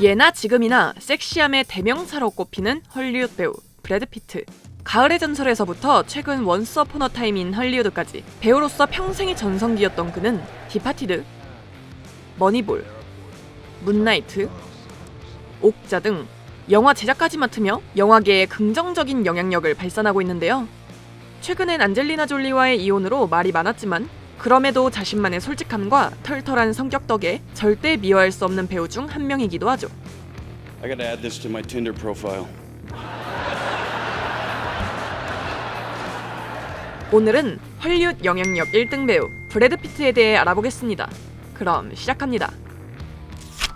예나 지금이나 섹시함의 대명사로 꼽히는 헐리우드 배우 브래드 피트. 가을의 전설에서부터 최근 원스 어폰 어 타임인 헐리우드까지 배우로서 평생의 전성기였던 그는 디파티드, 머니볼, 문나이트, 옥자 등 영화 제작까지 맡으며 영화계에 긍정적인 영향력을 발산하고 있는데요. 최근엔 안젤리나 졸리와의 이혼으로 말이 많았지만 그럼에도 자신만의 솔직함과 털털한 성격 덕에 절대 미워할 수 없는 배우 중 한 명이기도 하죠. I gotta add this to my Tinder profile. 오늘은 헐리우드 영향력 1등 배우 브래드 피트에 대해 알아보겠습니다. 그럼 시작합니다.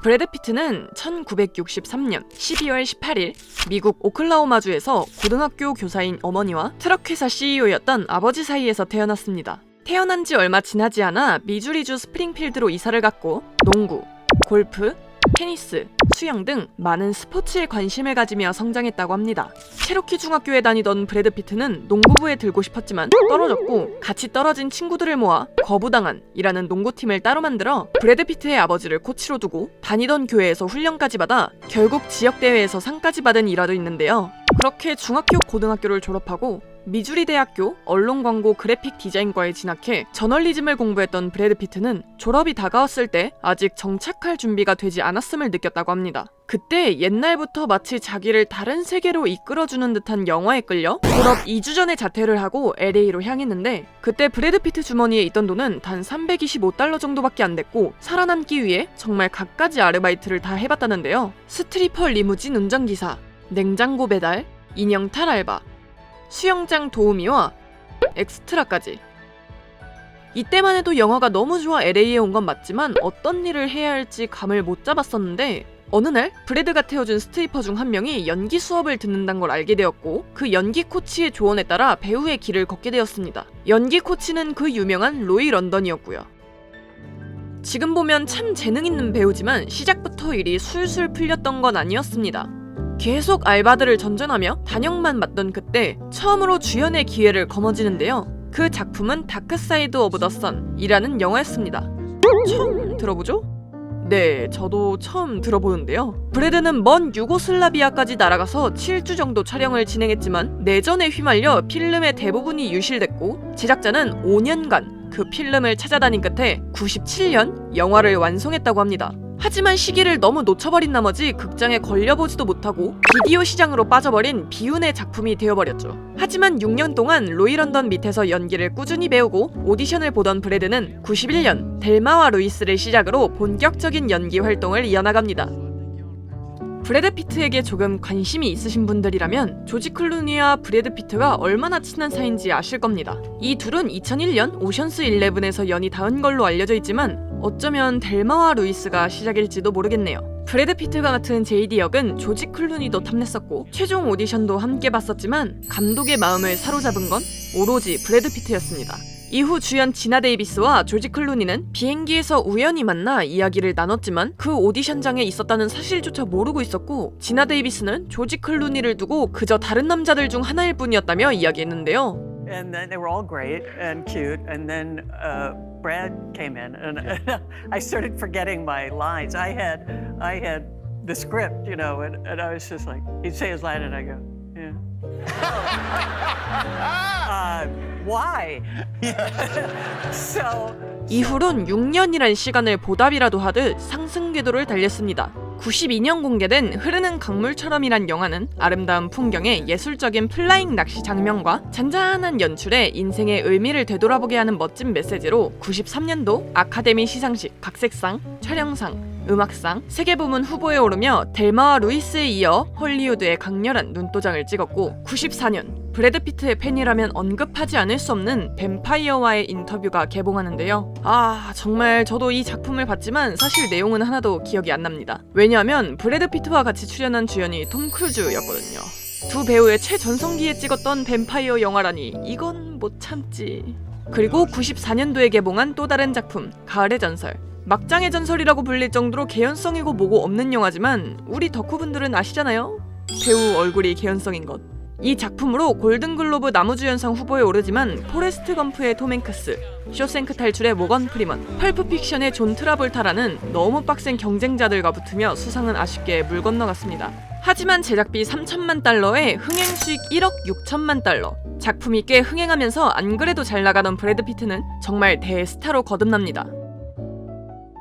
브래드 피트는 1963년 12월 18일 미국 오클라호마주에서 고등학교 교사인 어머니와 트럭회사 CEO였던 아버지 사이에서 태어났습니다. 태어난 지 얼마 지나지 않아 미주리주 스프링필드로 이사를 갔고 농구, 골프, 테니스, 수영 등 많은 스포츠에 관심을 가지며 성장했다고 합니다. 체로키 중학교에 다니던 브래드 피트는 농구부에 들고 싶었지만 떨어졌고 같이 떨어진 친구들을 모아 거부당한이라는 농구팀을 따로 만들어 브래드 피트의 아버지를 코치로 두고 다니던 교회에서 훈련까지 받아 결국 지역대회에서 상까지 받은 일화도 있는데요. 그렇게 중학교 고등학교를 졸업하고 미주리 대학교 언론광고 그래픽 디자인과에 진학해 저널리즘을 공부했던 브래드 피트는 졸업이 다가왔을 때 아직 정착할 준비가 되지 않았음을 느꼈다고 합니다. 그때 옛날부터 마치 자기를 다른 세계로 이끌어주는 듯한 영화에 끌려 졸업 2주 전에 자퇴를 하고 LA로 향했는데 그때 브래드 피트 주머니에 있던 돈은 단 $325 정도밖에 안 됐고 살아남기 위해 정말 갖가지 아르바이트를 다 해봤다는데요. 스트리퍼 리무진 운전기사, 냉장고 배달, 인형 탈 알바, 수영장 도우미와 엑스트라까지. 이때만 해도 영화가 너무 좋아 LA에 온 건 맞지만 어떤 일을 해야 할지 감을 못 잡았었는데 어느 날 브래드가 태워준 스트리퍼 중 한 명이 연기 수업을 듣는다는 걸 알게 되었고 그 연기 코치의 조언에 따라 배우의 길을 걷게 되었습니다. 연기 코치는 그 유명한 로이 런던이었고요. 지금 보면 참 재능 있는 배우지만 시작부터 일이 술술 풀렸던 건 아니었습니다. 계속 알바들을 전전하며 단역만 맡던 그때 처음으로 주연의 기회를 거머쥐는데요. 그 작품은 다크사이드 오브 더 선이라는 영화였습니다. 처음 들어보죠? 네, 저도 처음 들어보는데요. 브래드는 먼 유고슬라비아까지 날아가서 7주 정도 촬영을 진행했지만 내전에 휘말려 필름의 대부분이 유실됐고 제작자는 5년간 그 필름을 찾아다닌 끝에 97년 영화를 완성했다고 합니다. 하지만 시기를 너무 놓쳐버린 나머지 극장에 걸려보지도 못하고 비디오 시장으로 빠져버린 비운의 작품이 되어버렸죠. 하지만 6년 동안 로이 런던 밑에서 연기를 꾸준히 배우고 오디션을 보던 브래드는 91년 델마와 루이스를 시작으로 본격적인 연기 활동을 이어나갑니다. 브래드 피트에게 조금 관심이 있으신 분들이라면 조지 클루니와 브래드 피트가 얼마나 친한 사이인지 아실 겁니다. 이 둘은 2001년 오션스 11에서 연이 닿은 걸로 알려져 있지만 어쩌면 델마와 루이스가 시작일지도 모르겠네요. 브래드 피트가 맡은 제이디 역은 조지 클루니도 탐냈었고 최종 오디션도 함께 봤었지만 감독의 마음을 사로잡은 건 오로지 브래드 피트였습니다. 이후 주연 지나 데이비스와 조지 클루니는 비행기에서 우연히 만나 이야기를 나눴지만 그 오디션장에 있었다는 사실조차 모르고 있었고 지나 데이비스는 조지 클루니를 두고 그저 다른 남자들 중 하나일 뿐이었다며 이야기했는데요. And then they were all great and cute, and then Brad came in, and I started forgetting my lines. I had the script, you know, and I was just like, he'd say his line, and I go, yeah. Why? So 이후론 6년이란 시간을 보답이라도 하듯 상승 궤도를 달렸습니다. 92년 공개된 흐르는 강물처럼이란 영화는 아름다운 풍경에 예술적인 플라잉 낚시 장면과 잔잔한 연출에 인생의 의미를 되돌아보게 하는 멋진 메시지로 93년도 아카데미 시상식 각색상, 촬영상, 음악상 3개 부문 후보에 오르며 델마와 루이스에 이어 헐리우드의 강렬한 눈도장을 찍었고 94년 브래드 피트의 팬이라면 언급하지 않을 수 없는 뱀파이어와의 인터뷰가 개봉하는데요. 정말 저도 이 작품을 봤지만 사실 내용은 하나도 기억이 안 납니다. 왜냐하면 브래드 피트와 같이 출연한 주연이 톰 크루즈였거든요. 두 배우의 최전성기에 찍었던 뱀파이어 영화라니 이건 못 참지. 그리고 94년도에 개봉한 또 다른 작품 가을의 전설. 막장의 전설이라고 불릴 정도로 개연성이고 뭐고 없는 영화지만 우리 덕후분들은 아시잖아요? 배우 얼굴이 개연성인 것. 이 작품으로 골든글로브 나무주연상 후보에 오르지만 포레스트 검프의 톰 행크스, 쇼생크 탈출의 모건 프리먼, 펄프픽션의 존 트라볼타라는 너무 빡센 경쟁자들과 붙으며 수상은 아쉽게 물 건너갔습니다. 하지만 제작비 3천만 달러에 흥행 수익 1억 6천만 달러. 작품이 꽤 흥행하면서 안 그래도 잘 나가던 브래드 피트는 정말 대스타로 거듭납니다.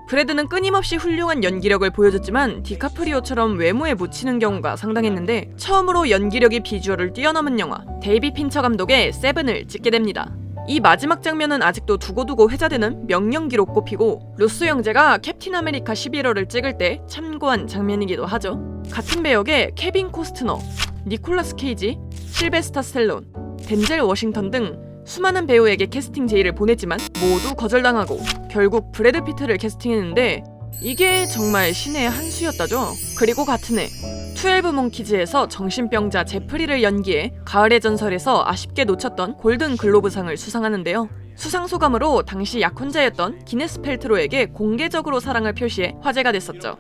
브래드는 끊임없이 훌륭한 연기력을 보여줬지만 디카프리오처럼 외모에 묻히는 경우가 상당했는데 처음으로 연기력이 비주얼을 뛰어넘은 영화 데이비 핀처 감독의 세븐을 찍게 됩니다. 이 마지막 장면은 아직도 두고두고 회자되는 명령기로 꼽히고 루소 형제가 캡틴 아메리카 11호를 찍을 때 참고한 장면이기도 하죠. 같은 배역의 케빈 코스트너, 니콜라스 케이지, 실베스타 스텔론, 덴젤 워싱턴 등 수많은 배우에게 캐스팅 제의를 보냈지만 모두 거절당하고 결국 브래드 피트를 캐스팅했는데 이게 정말 신의 한 수였다죠. 그리고 같은 해 12몽키즈에서 정신병자 제프리를 연기해 가을의 전설에서 아쉽게 놓쳤던 골든 글로브상을 수상하는데요. 수상 소감으로 당시 약혼자였던 기네스 펠트로에게 공개적으로 사랑을 표시해 화제가 됐었죠.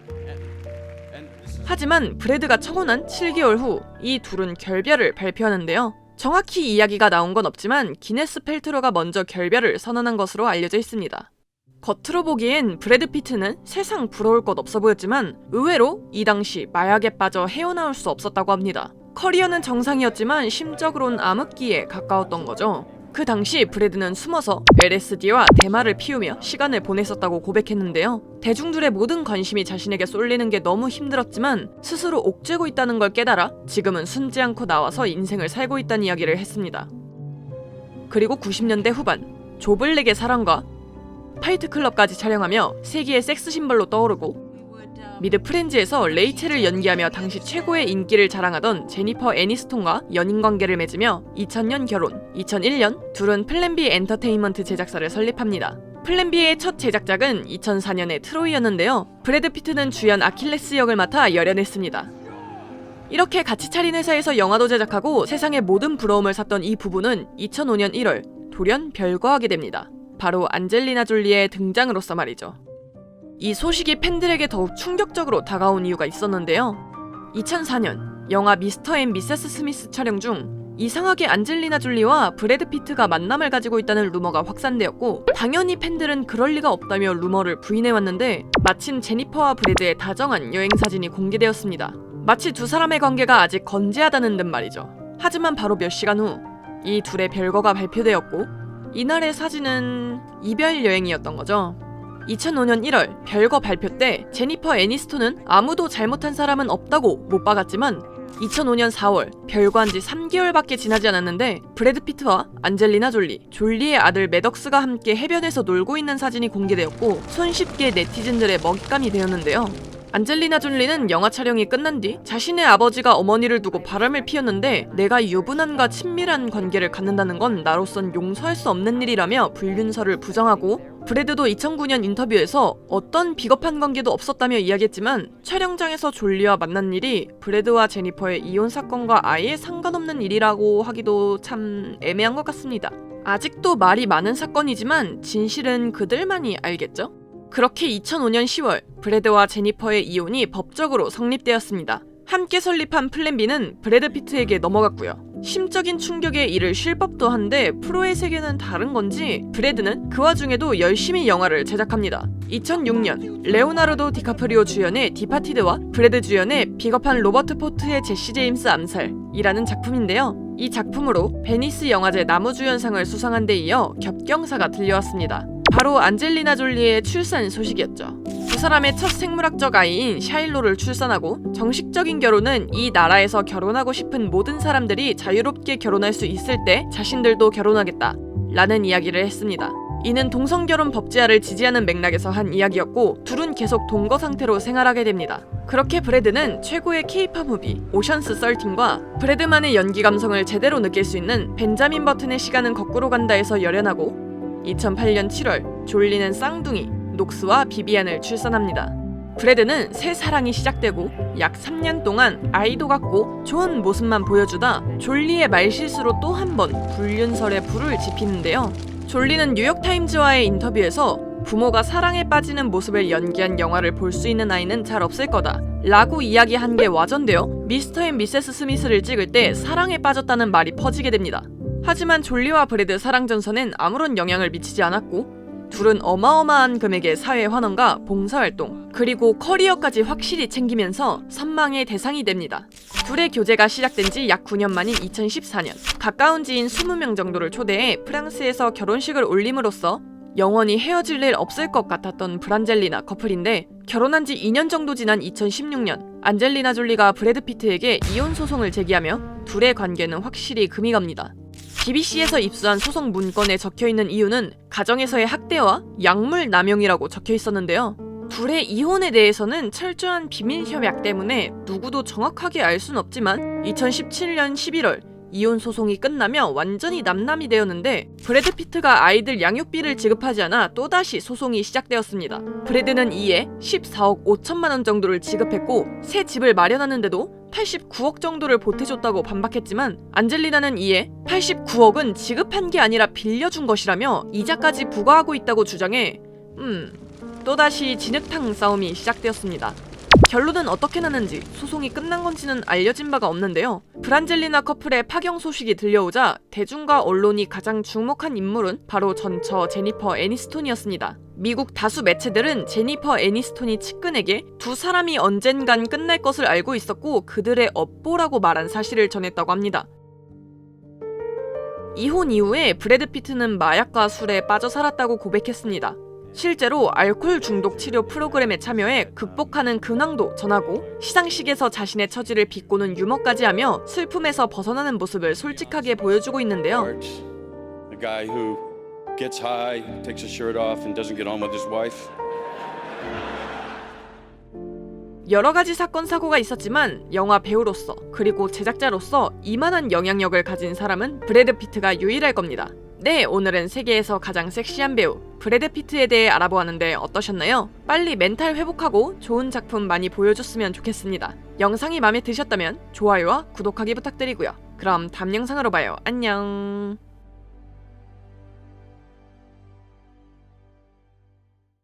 하지만 브래드가 청혼한 7개월 후 이 둘은 결별을 발표하는데요. 정확히 이야기가 나온 건 없지만 기네스 펠트로가 먼저 결별을 선언한 것으로 알려져 있습니다. 겉으로 보기엔 브래드 피트는 세상 부러울 것 없어 보였지만 의외로 이 당시 마약에 빠져 헤어나올 수 없었다고 합니다. 커리어는 정상이었지만 심적으론 암흑기에 가까웠던 거죠. 그 당시 브래드는 숨어서 LSD와 대마를 피우며 시간을 보냈었다고 고백했는데요. 대중들의 모든 관심이 자신에게 쏠리는 게 너무 힘들었지만 스스로 옥죄고 있다는 걸 깨달아 지금은 숨지 않고 나와서 인생을 살고 있다는 이야기를 했습니다. 그리고 90년대 후반 조블랙의 사랑과 파이트클럽까지 촬영하며 세기의 섹스 심벌로 떠오르고 미드 프렌즈에서 레이첼을 연기하며 당시 최고의 인기를 자랑하던 제니퍼 애니스톤과 연인관계를 맺으며 2000년 결혼, 2001년 둘은 플랜B 엔터테인먼트 제작사를 설립합니다. 플랜B의 첫 제작작은 2004년의 트로이였는데요. 브래드 피트는 주연 아킬레스 역을 맡아 열연했습니다. 이렇게 같이 차린 회사에서 영화도 제작하고 세상의 모든 부러움을 샀던 이 부부는 2005년 1월 돌연 별거하게 됩니다. 바로 안젤리나 졸리의 등장으로서 말이죠. 이 소식이 팬들에게 더욱 충격적으로 다가온 이유가 있었는데요. 2004년 영화 미스터 앤 미세스 스미스 촬영 중 이상하게 안젤리나 졸리와 브래드 피트가 만남을 가지고 있다는 루머가 확산되었고 당연히 팬들은 그럴 리가 없다며 루머를 부인해왔는데 마침 제니퍼와 브래드의 다정한 여행사진이 공개되었습니다. 마치 두 사람의 관계가 아직 건재하다는 듯 말이죠. 하지만 바로 몇 시간 후 이 둘의 별거가 발표되었고 이날의 사진은 이별 여행이었던 거죠. 2005년 1월 별거 발표 때 제니퍼 애니스톤은 아무도 잘못한 사람은 없다고 못 박았지만 2005년 4월 별거한 지 3개월밖에 지나지 않았는데 브래드 피트와 안젤리나 졸리의 아들 매덕스가 함께 해변에서 놀고 있는 사진이 공개되었고 손쉽게 네티즌들의 먹잇감이 되었는데요. 안젤리나 졸리는 영화 촬영이 끝난 뒤 자신의 아버지가 어머니를 두고 바람을 피웠는데 내가 유부남과 친밀한 관계를 갖는다는 건 나로선 용서할 수 없는 일이라며 불륜설을 부정하고 브래드도 2009년 인터뷰에서 어떤 비겁한 관계도 없었다며 이야기했지만 촬영장에서 졸리와 만난 일이 브래드와 제니퍼의 이혼 사건과 아예 상관없는 일이라고 하기도 참 애매한 것 같습니다. 아직도 말이 많은 사건이지만 진실은 그들만이 알겠죠? 그렇게 2005년 10월 브래드와 제니퍼의 이혼이 법적으로 성립되었습니다. 함께 설립한 플랜B는 브래드 피트에게 넘어갔고요. 심적인 충격에 이를 쉴 법도 한데 프로의 세계는 다른 건지 브래드는 그 와중에도 열심히 영화를 제작합니다. 2006년 레오나르도 디카프리오 주연의 디파티드와 브래드 주연의 비겁한 로버트 포트의 제시 제임스 암살이라는 작품인데요. 이 작품으로 베니스 영화제 나무주연상을 수상한 데 이어 겹경사가 들려왔습니다. 바로 안젤리나 졸리의 출산 소식이었죠. 두 사람의 첫 생물학적 아이인 샤일로를 출산하고 정식적인 결혼은 이 나라에서 결혼하고 싶은 모든 사람들이 자유롭게 결혼할 수 있을 때 자신들도 결혼하겠다 라는 이야기를 했습니다. 이는 동성결혼 법제화를 지지하는 맥락에서 한 이야기였고 둘은 계속 동거 상태로 생활하게 됩니다. 그렇게 브래드는 최고의 케이팝 무비 오션스 13과 브래드만의 연기 감성을 제대로 느낄 수 있는 벤자민 버튼의 시간은 거꾸로 간다에서 열연하고 2008년 7월 졸리는 쌍둥이 녹스와 비비안을 출산합니다. 브래드는 새 사랑이 시작되고 약 3년 동안 아이도 갖고 좋은 모습만 보여주다 졸리의 말실수로 또 한 번 불륜설에 불을 지피는데요. 졸리는 뉴욕타임즈와의 인터뷰에서 부모가 사랑에 빠지는 모습을 연기한 영화를 볼 수 있는 아이는 잘 없을 거다 라고 이야기한 게 와전되어 미스터 앤 미세스 스미스를 찍을 때 사랑에 빠졌다는 말이 퍼지게 됩니다. 하지만 졸리와 브래드 사랑 전선엔 아무런 영향을 미치지 않았고 둘은 어마어마한 금액의 사회 환원과 봉사활동 그리고 커리어까지 확실히 챙기면서 선망의 대상이 됩니다. 둘의 교제가 시작된 지 약 9년 만인 2014년 가까운 지인 20명 정도를 초대해 프랑스에서 결혼식을 올림으로써 영원히 헤어질 일 없을 것 같았던 브란젤리나 커플인데 결혼한 지 2년 정도 지난 2016년 안젤리나 졸리가 브래드 피트에게 이혼 소송을 제기하며 둘의 관계는 확실히 금이 갑니다. BBC에서 입수한 소송 문건에 적혀있는 이유는 가정에서의 학대와 약물 남용이라고 적혀있었는데요. 둘의 이혼에 대해서는 철저한 비밀 협약 때문에 누구도 정확하게 알 순 없지만 2017년 11월 이혼 소송이 끝나며 완전히 남남이 되었는데 브래드 피트가 아이들 양육비를 지급하지 않아 또다시 소송이 시작되었습니다. 브래드는 이에 14억 5천만 원 정도를 지급했고 새 집을 마련하는데도 89억 정도를 보태줬다고 반박했지만 안젤리나는 이에 89억은 지급한 게 아니라 빌려준 것이라며 이자까지 부과하고 있다고 주장해 또다시 진흙탕 싸움이 시작되었습니다. 결론은 어떻게 나는지 소송이 끝난 건지는 알려진 바가 없는데요. 브란젤리나 커플의 파경 소식이 들려오자 대중과 언론이 가장 주목한 인물은 바로 전처 제니퍼 애니스톤이었습니다. 미국 다수 매체들은 제니퍼 애니스톤이 측근에게 두 사람이 언젠간 끝날 것을 알고 있었고 그들의 업보라고 말한 사실을 전했다고 합니다. 이혼 이후에 브래드 피트는 마약과 술에 빠져 살았다고 고백했습니다. 실제로 알코올 중독 치료 프로그램에 참여해 극복하는 근황도 전하고 시상식에서 자신의 처지를 비꼬는 유머까지 하며 슬픔에서 벗어나는 모습을 솔직하게 보여주고 있는데요. A guy who gets high, takes his shirt off, and doesn't get on with his wife. 여러 가지 사건 사고가 있었지만 영화 배우로서 그리고 제작자로서 이만한 영향력을 가진 사람은 브래드 피트가 유일할 겁니다. 네, 오늘은 세계에서 가장 섹시한 배우 브래드 피트에 대해 알아보았는데 어떠셨나요? 빨리 멘탈 회복하고 좋은 작품 많이 보여줬으면 좋겠습니다. 영상이 마음에 드셨다면 좋아요와 구독하기 부탁드리고요. 그럼 다음 영상으로 봐요. 안녕.